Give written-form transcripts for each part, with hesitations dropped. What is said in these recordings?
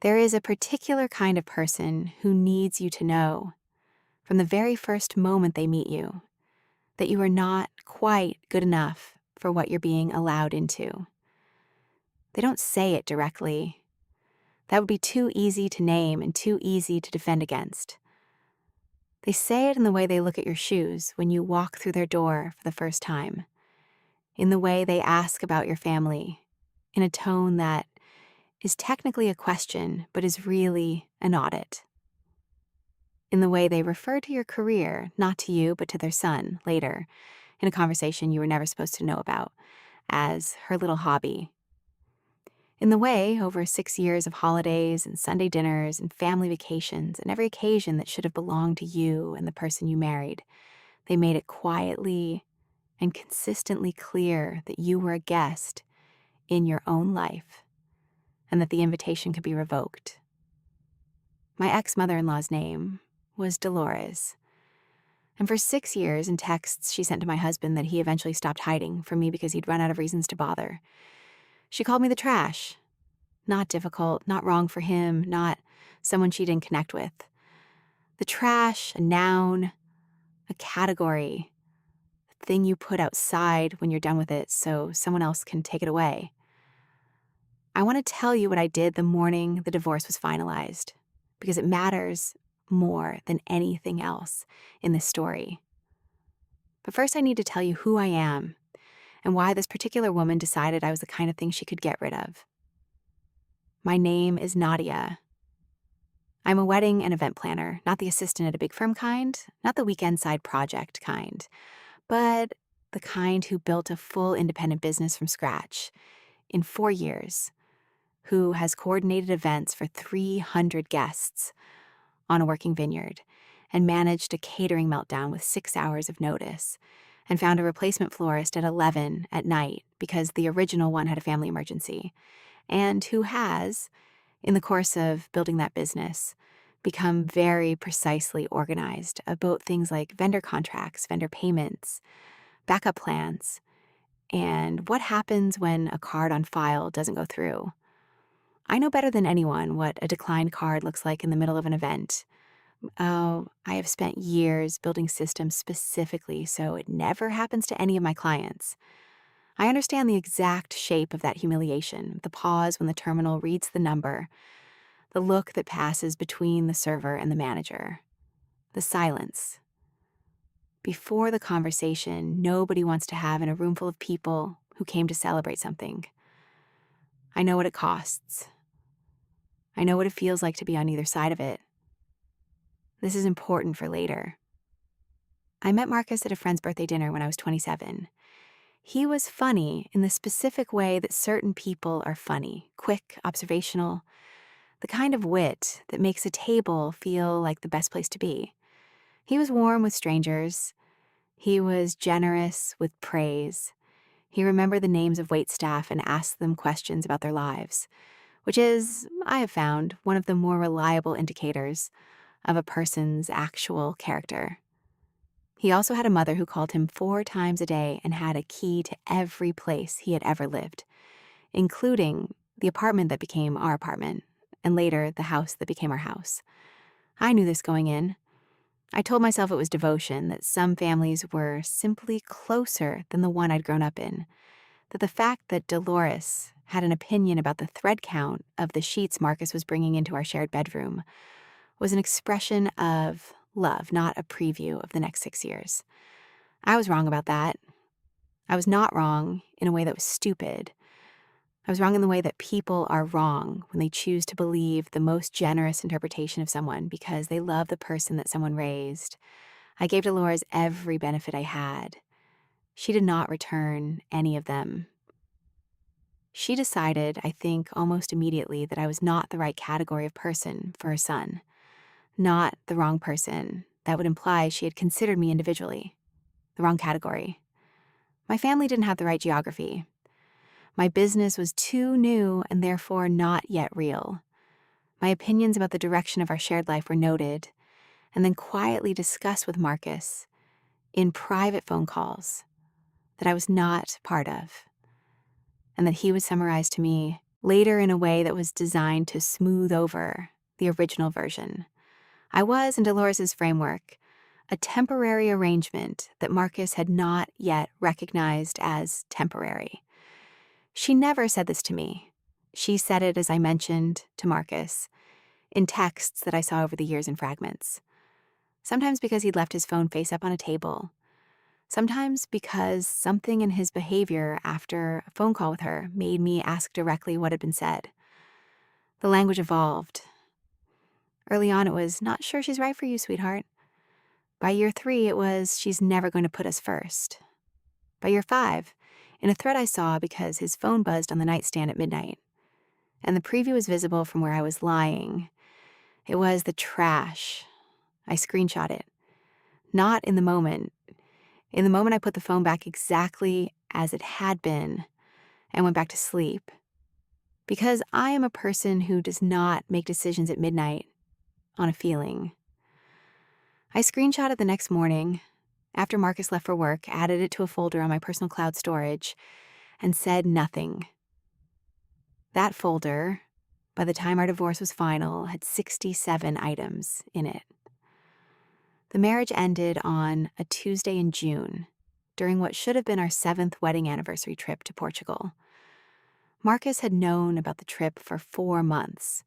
There is a particular kind of person who needs you to know, from the very first moment they meet you, that you are not quite good enough for what you're being allowed into. They don't say it directly. That would be too easy to name and too easy to defend against. They say it in the way they look at your shoes when you walk through their door for the first time, in the way they ask about your family, in a tone that is technically a question but is really an audit, in the way they refer to your career, not to you but to their son later, in a conversation you were never supposed to know about, as her little hobby. In the way, over 6 years of holidays and Sunday dinners and family vacations and every occasion that should have belonged to you and the person you married, they made it quietly and consistently clear that you were a guest in your own life and that the invitation could be revoked. My ex-mother-in-law's name was Dolores, and for 6 years in texts she sent to my husband that he eventually stopped hiding from me because he'd run out of reasons to bother, she called me the trash. Not difficult, not wrong for him, not someone she didn't connect with. The trash, a noun, a category, a thing you put outside when you're done with it so someone else can take it away. I want to tell you what I did the morning the divorce was finalized, because it matters more than anything else in this story. But first I need to tell you who I am and why this particular woman decided I was the kind of thing she could get rid of. My name is Nadia. I'm a wedding and event planner, not the assistant at a big firm kind, not the weekend side project kind, but the kind who built a full independent business from scratch in 4 years, who has coordinated events for 300 guests on a working vineyard and managed a catering meltdown with 6 hours of notice and found a replacement florist at 11 at night because the original one had a family emergency, and who has, in the course of building that business, become very precisely organized about things like vendor contracts, vendor payments, backup plans, and what happens when a card on file doesn't go through. I know better than anyone what a declined card looks like in the middle of an event. Oh, I have spent years building systems specifically so it never happens to any of my clients. I understand the exact shape of that humiliation, the pause when the terminal reads the number, the look that passes between the server and the manager, the silence. Before the conversation nobody wants to have in a room full of people who came to celebrate something. I know what it costs. I know what it feels like to be on either side of it. This is important for later. I met Marcus at a friend's birthday dinner when I was 27. He was funny in the specific way that certain people are funny, quick, observational, the kind of wit that makes a table feel like the best place to be. He was warm with strangers. He was generous with praise. He remembered the names of waitstaff and asked them questions about their lives, which is, I have found, one of the more reliable indicators of a person's actual character. He also had a mother who called him 4 times a day and had a key to every place he had ever lived, including the apartment that became our apartment, and later the house that became our house. I knew this going in. I told myself it was devotion, that some families were simply closer than the one I'd grown up in, that the fact that Dolores had an opinion about the thread count of the sheets Marcus was bringing into our shared bedroom was an expression of love, not a preview of the next 6 years. I was wrong about that. I was not wrong in a way that was stupid. I was wrong in the way that people are wrong when they choose to believe the most generous interpretation of someone because they love the person that someone raised. I gave Dolores every benefit I had. She did not return any of them. She decided, I think almost immediately, that I was not the right category of person for her son. Not the wrong person. That would imply she had considered me individually. The wrong category. My family didn't have the right geography. My business was too new and therefore not yet real. My opinions about the direction of our shared life were noted and then quietly discussed with Marcus in private phone calls that I was not part of, and that he would summarize to me later in a way that was designed to smooth over the original version. I was, in Dolores's framework, a temporary arrangement that Marcus had not yet recognized as temporary. She never said this to me. She said it, as I mentioned, to Marcus, in texts that I saw over the years in fragments. Sometimes because he'd left his phone face up on a table. Sometimes because something in his behavior after a phone call with her made me ask directly what had been said. The language evolved. Early on, it was, "Not sure she's right for you, sweetheart." By year 3, it was, "She's never going to put us first." By year 5, in a thread I saw because his phone buzzed on the nightstand at midnight, and the preview was visible from where I was lying. It was the trash. I screenshot it. Not in the moment. In the moment, I put the phone back exactly as it had been and went back to sleep. Because I am a person who does not make decisions at midnight on a feeling. I screenshotted the next morning, after Marcus left for work, added it to a folder on my personal cloud storage, and said nothing. That folder, by the time our divorce was final, had 67 items in it. The marriage ended on a Tuesday in June, during what should have been our 7th wedding anniversary trip to Portugal. Marcus had known about the trip for 4 months.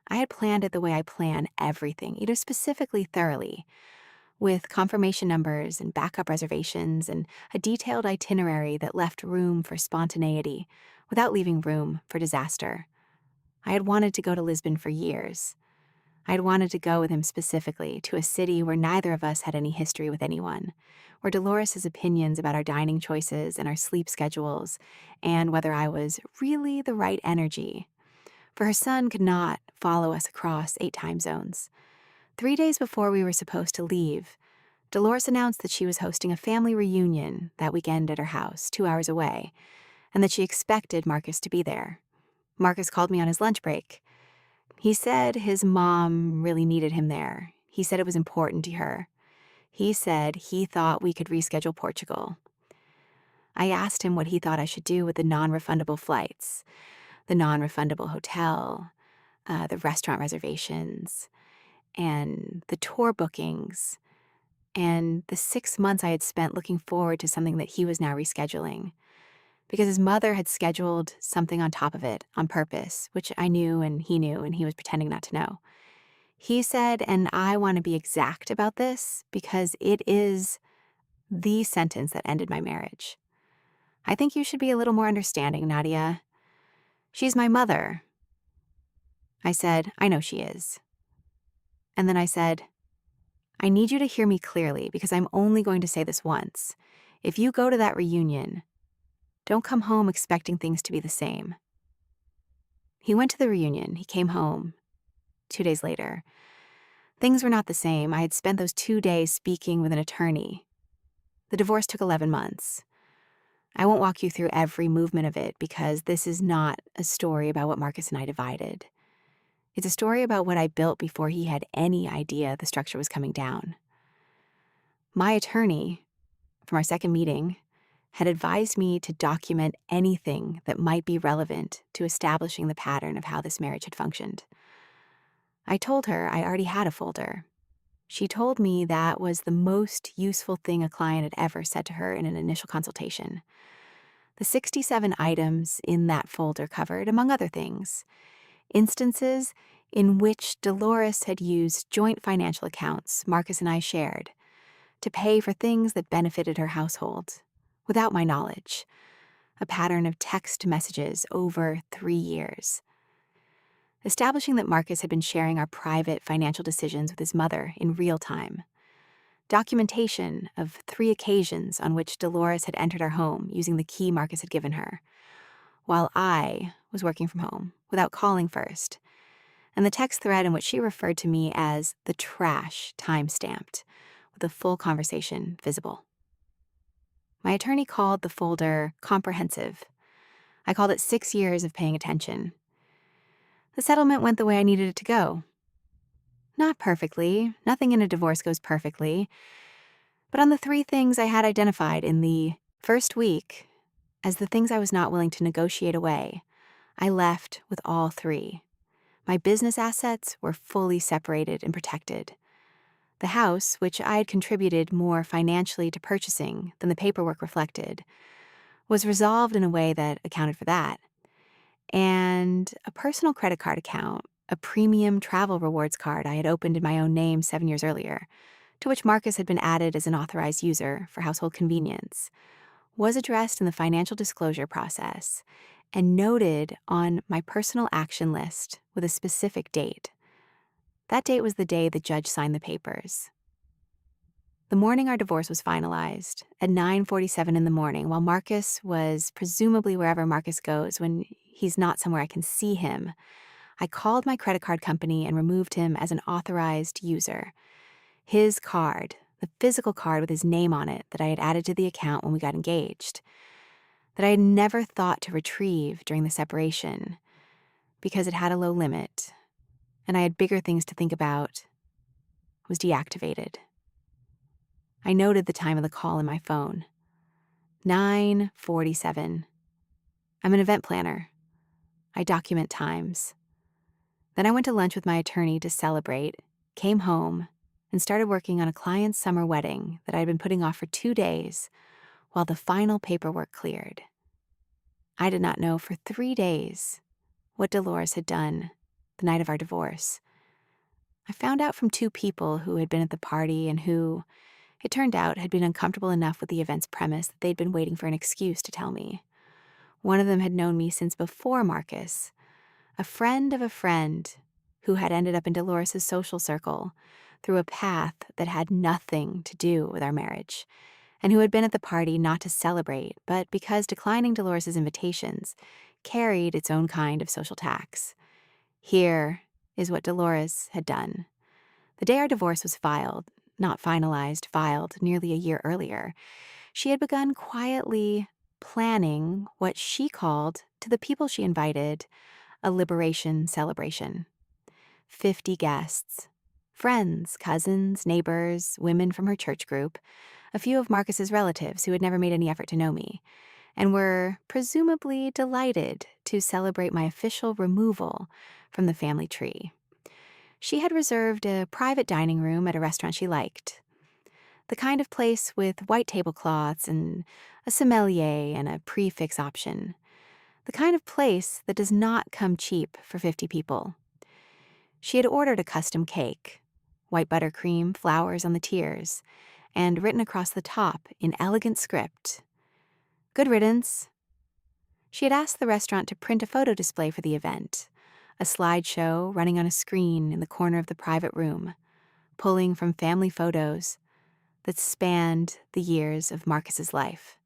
I had planned it the way I plan everything, either specifically thoroughly, with confirmation numbers and backup reservations and a detailed itinerary that left room for spontaneity without leaving room for disaster. I had wanted to go to Lisbon for years. I had wanted to go with him specifically to a city where neither of us had any history with anyone, where Dolores's opinions about our dining choices and our sleep schedules and whether I was really the right energy for her son could not follow us across 8 time zones. 3 days before we were supposed to leave, Dolores announced that she was hosting a family reunion that weekend at her house, 2 hours away, and that she expected Marcus to be there. Marcus called me on his lunch break. He said his mom really needed him there. He said it was important to her. He said he thought we could reschedule Portugal. I asked him what he thought I should do with the non-refundable flights, the non-refundable hotel, the restaurant reservations, and the tour bookings, and the 6 months I had spent looking forward to something that he was now rescheduling. Because his mother had scheduled something on top of it on purpose, which I knew and he was pretending not to know. He said, and I want to be exact about this because it is the sentence that ended my marriage. "I think you should be a little more understanding, Nadia. She's my mother." I said, "I know she is." And then I said, "I need you to hear me clearly because I'm only going to say this once. If you go to that reunion, don't come home expecting things to be the same." He went to the reunion. He came home 2 days later. Things were not the same. I had spent those 2 days speaking with an attorney. The divorce took 11 months. I won't walk you through every movement of it because this is not a story about what Marcus and I divided. It's a story about what I built before he had any idea the structure was coming down. My attorney, from our second meeting, had advised me to document anything that might be relevant to establishing the pattern of how this marriage had functioned. I told her I already had a folder. She told me that was the most useful thing a client had ever said to her in an initial consultation. The 67 items in that folder covered, among other things, instances in which Dolores had used joint financial accounts Marcus and I shared to pay for things that benefited her household, without my knowledge, a pattern of text messages over 3 years. Establishing that Marcus had been sharing our private financial decisions with his mother in real time. Documentation of 3 occasions on which Dolores had entered our home using the key Marcus had given her, while I was working from home, without calling first, and the text thread in which she referred to me as the trash time-stamped, with the full conversation visible. My attorney called the folder comprehensive. I called it 6 years of paying attention. The settlement went the way I needed it to go. Not perfectly. Nothing in a divorce goes perfectly. But on the 3 things I had identified in the first week as the things I was not willing to negotiate away, I left with all three. My business assets were fully separated and protected. The house, which I had contributed more financially to purchasing than the paperwork reflected, was resolved in a way that accounted for that. And a personal credit card account, a premium travel rewards card I had opened in my own name 7 years earlier, to which Marcus had been added as an authorized user for household convenience, was addressed in the financial disclosure process and noted on my personal action list with a specific date. That date was the day the judge signed the papers. The morning our divorce was finalized, at 9:47 in the morning, while Marcus was presumably wherever Marcus goes when he's not somewhere I can see him, I called my credit card company and removed him as an authorized user. His card, the physical card with his name on it that I had added to the account when we got engaged, that I had never thought to retrieve during the separation because it had a low limit and I had bigger things to think about, was deactivated. I noted the time of the call in my phone. 9:47. I'm an event planner. I document times. Then I went to lunch with my attorney to celebrate, came home, and started working on a client's summer wedding that I had been putting off for 2 days while the final paperwork cleared. I did not know for 3 days what Dolores had done the night of our divorce. I found out from 2 people who had been at the party and who, it turned out, had been uncomfortable enough with the event's premise that they'd been waiting for an excuse to tell me. One of them had known me since before Marcus, a friend of a friend who had ended up in Dolores' social circle through a path that had nothing to do with our marriage, and who had been at the party not to celebrate, but because declining Dolores' invitations carried its own kind of social tax. Here is what Dolores had done. The day our divorce was filed, not finalized, filed nearly a year earlier, she had begun quietly planning what she called, to the people she invited, a liberation celebration. 50 guests. Friends, cousins, neighbors, women from her church group, a few of Marcus's relatives who had never made any effort to know me, and were presumably delighted to celebrate my official removal from the family tree. She had reserved a private dining room at a restaurant she liked. The kind of place with white tablecloths and a sommelier and a prix fixe option. The kind of place that does not come cheap for 50 people. She had ordered a custom cake, white buttercream, flowers on the tiers, and written across the top in elegant script, "Good riddance." She had asked the restaurant to print a photo display for the event, a slideshow running on a screen in the corner of the private room, pulling from family photos that spanned the years of Marcus's life.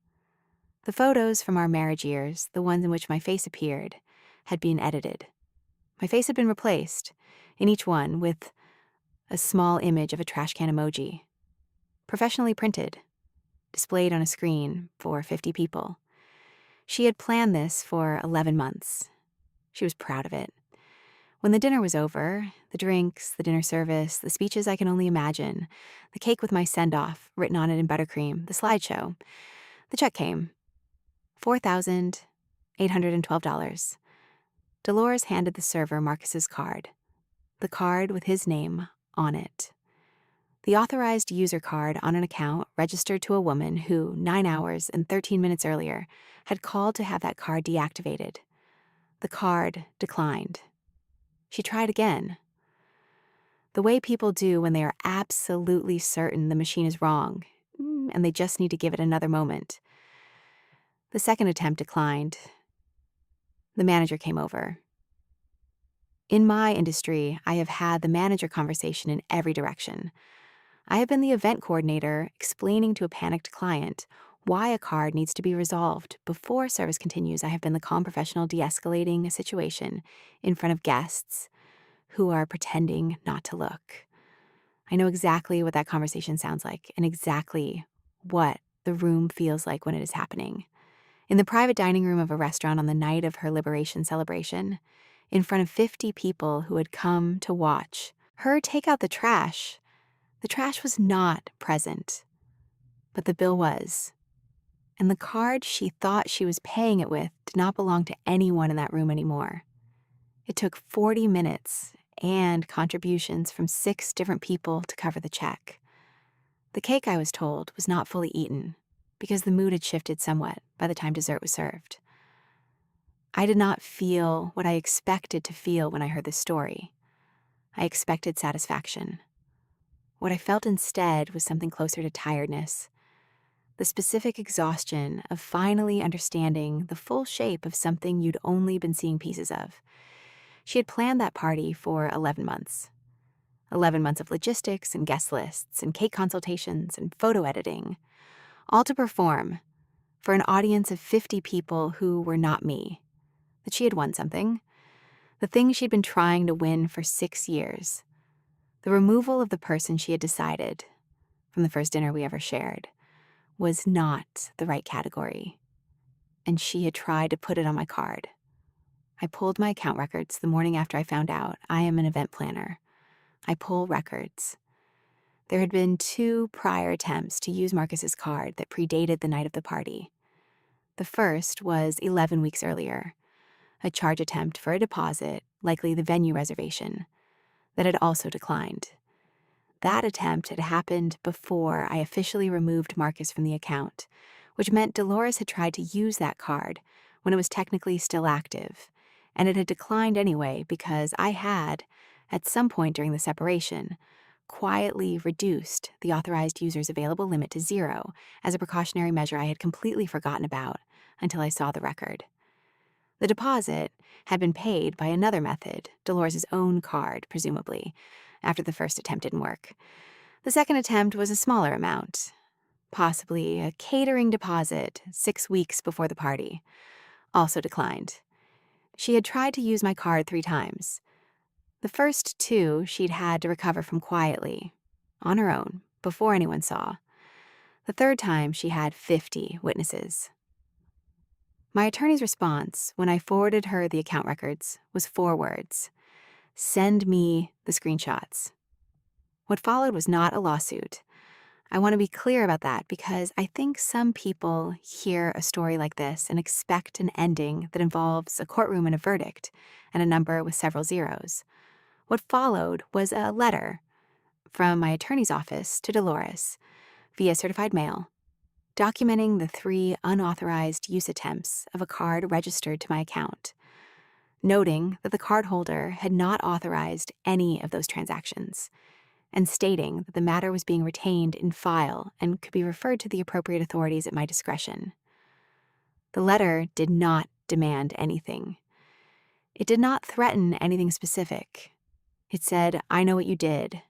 The photos from our marriage years, the ones in which my face appeared, had been edited. My face had been replaced, in each one, with a small image of a trash can emoji, professionally printed, displayed on a screen for 50 people. She had planned this for 11 months. She was proud of it. When the dinner was over, the drinks, the dinner service, the speeches I can only imagine, the cake with my send-off written on it in buttercream, the slideshow, the check came. $4,812. Dolores handed the server Marcus's card, the card with his name on it. The authorized user card on an account registered to a woman who, 9 hours and 13 minutes earlier, had called to have that card deactivated. The card declined. She tried again. The way people do when they are absolutely certain the machine is wrong, and they just need to give it another moment. The second attempt declined. The manager came over. In my industry, I have had the manager conversation in every direction. I have been the event coordinator explaining to a panicked client why a card needs to be resolved before service continues. I have been the calm professional de-escalating a situation in front of guests who are pretending not to look. I know exactly what that conversation sounds like and exactly what the room feels like when it is happening. In the private dining room of a restaurant on the night of her liberation celebration, in front of 50 people who had come to watch her take out the trash was not present, but the bill was, and the card she thought she was paying it with did not belong to anyone in that room anymore. It took 40 minutes and contributions from 6 different people to cover the check. The cake, I was told, was not fully eaten because the mood had shifted somewhat by the time dessert was served. I did not feel what I expected to feel when I heard this story. I expected satisfaction. What I felt instead was something closer to tiredness, the specific exhaustion of finally understanding the full shape of something you'd only been seeing pieces of. She had planned that party for 11 months. 11 months of logistics and guest lists and cake consultations and photo editing, all to perform for an audience of 50 people who were not me. That she had won something, the thing she'd been trying to win for 6 years. The removal of the person she had decided, from the first dinner we ever shared, was not the right category. And she had tried to put it on my card. I pulled my account records the morning after I found out I am an event planner. I pull records. There had been 2 prior attempts to use Marcus's card that predated the night of the party. The first was 11 weeks earlier, a charge attempt for a deposit, likely the venue reservation, that had also declined. That attempt had happened before I officially removed Marcus from the account, which meant Dolores had tried to use that card when it was technically still active, and it had declined anyway because I had, at some point during the separation, quietly reduced the authorized user's available limit to 0 as a precautionary measure I had completely forgotten about until I saw the record. The deposit had been paid by another method, Dolores' own card, presumably, after the first attempt didn't work. The second attempt was a smaller amount, possibly a catering deposit 6 weeks before the party, also declined. She had tried to use my card 3 times. The first 2 she'd had to recover from quietly, on her own, before anyone saw. The third time she had 50 witnesses. My attorney's response, when I forwarded her the account records, was 4 words: "Send me the screenshots." What followed was not a lawsuit. I want to be clear about that because I think some people hear a story like this and expect an ending that involves a courtroom and a verdict and a number with several zeros. What followed was a letter from my attorney's office to Dolores via certified mail, documenting the 3 unauthorized use attempts of a card registered to my account, noting that the cardholder had not authorized any of those transactions, and stating that the matter was being retained in file and could be referred to the appropriate authorities at my discretion. The letter did not demand anything. It did not threaten anything specific. It said, "I know what you did.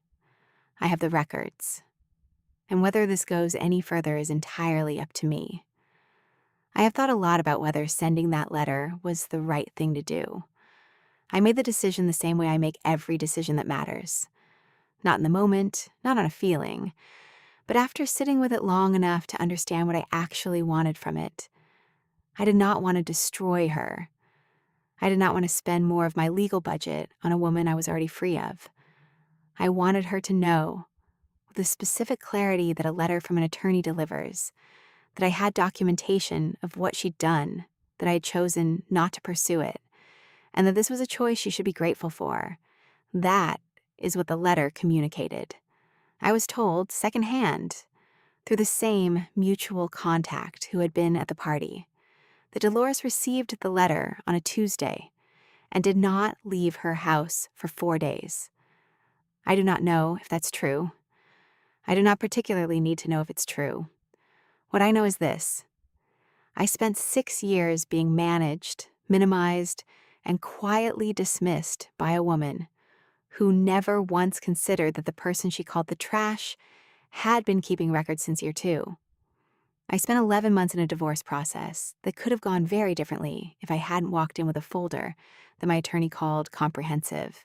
I have the records. And whether this goes any further is entirely up to me." I have thought a lot about whether sending that letter was the right thing to do. I made the decision the same way I make every decision that matters. Not in the moment, not on a feeling, but after sitting with it long enough to understand what I actually wanted from it. I did not want to destroy her. I did not want to spend more of my legal budget on a woman I was already free of. I wanted her to know, with the specific clarity that a letter from an attorney delivers, that I had documentation of what she'd done, that I had chosen not to pursue it, and that this was a choice she should be grateful for. That is what the letter communicated. I was told secondhand, through the same mutual contact who had been at the party, that Dolores received the letter on a Tuesday and did not leave her house for 4 days. I do not know if that's true. I do not particularly need to know if it's true. What I know is this: I spent 6 years being managed, minimized, and quietly dismissed by a woman who never once considered that the person she called the trash had been keeping records since year 2. I spent 11 months in a divorce process that could have gone very differently if I hadn't walked in with a folder that my attorney called comprehensive.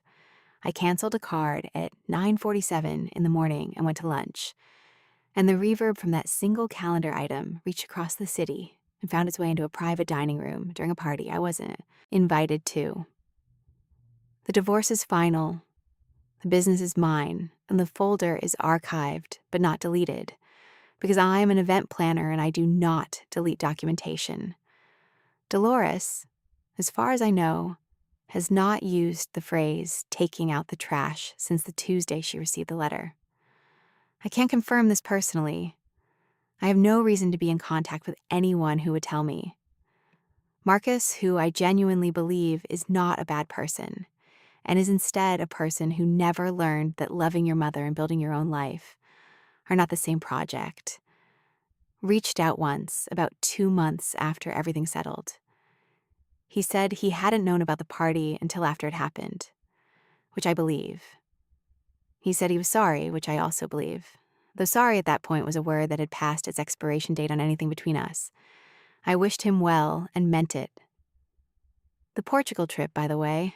I canceled a card at 9:47 in the morning and went to lunch. And the reverb from that single calendar item reached across the city and found its way into a private dining room during a party I wasn't invited to. The divorce is final. The business is mine, and the folder is archived but not deleted, because I'm an event planner and I do not delete documentation. Dolores, as far as I know, has not used the phrase taking out the trash since the Tuesday she received the letter. I can't confirm this personally. I have no reason to be in contact with anyone who would tell me. Marcus, who I genuinely believe is not a bad person, and is instead a person who never learned that loving your mother and building your own life are not the same project, reached out once, about 2 months after everything settled. He said he hadn't known about the party until after it happened, which I believe. He said he was sorry, which I also believe, though sorry at that point was a word that had passed its expiration date on anything between us. I wished him well and meant it. The Portugal trip, by the way,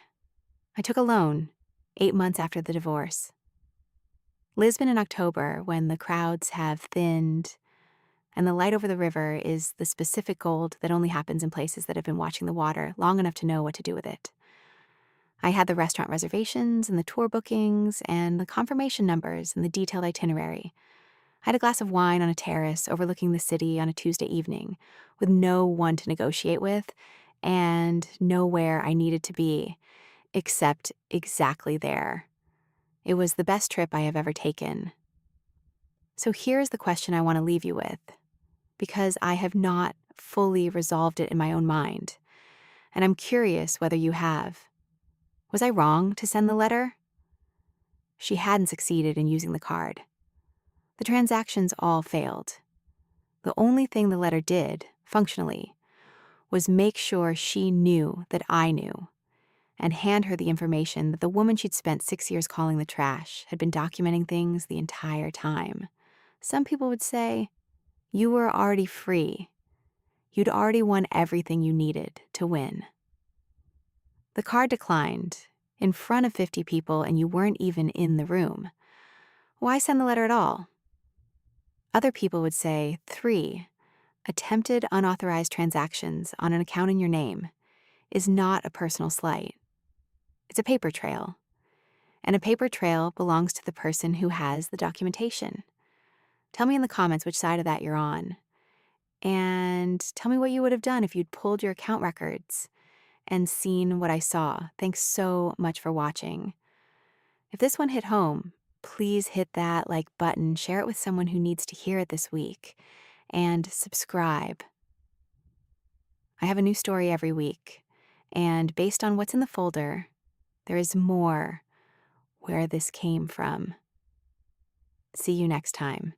I took alone, 8 months after the divorce. Lisbon in October, when the crowds have thinned and the light over the river is the specific gold that only happens in places that have been watching the water long enough to know what to do with it. I had the restaurant reservations and the tour bookings and the confirmation numbers and the detailed itinerary. I had a glass of wine on a terrace overlooking the city on a Tuesday evening with no one to negotiate with and nowhere I needed to be except exactly there. It was the best trip I have ever taken. So here's the question I want to leave you with, because I have not fully resolved it in my own mind, and I'm curious whether you have. Was I wrong to send the letter? She hadn't succeeded in using the card. The transactions all failed. The only thing the letter did, functionally, was make sure she knew that I knew, and hand her the information that the woman she'd spent 6 years calling the trash had been documenting things the entire time. Some people would say, you were already free. You'd already won everything you needed to win. The card declined, in front of 50 people, and you weren't even in the room. Why send the letter at all? Other people would say, 3, attempted unauthorized transactions on an account in your name is not a personal slight. It's a paper trail. And a paper trail belongs to the person who has the documentation. Tell me in the comments which side of that you're on. And tell me what you would have done if you'd pulled your account records and seen what I saw. Thanks so much for watching. If this one hit home, please hit that like button, share it with someone who needs to hear it this week, and subscribe. I have a new story every week, and based on what's in the folder, there is more where this came from. See you next time.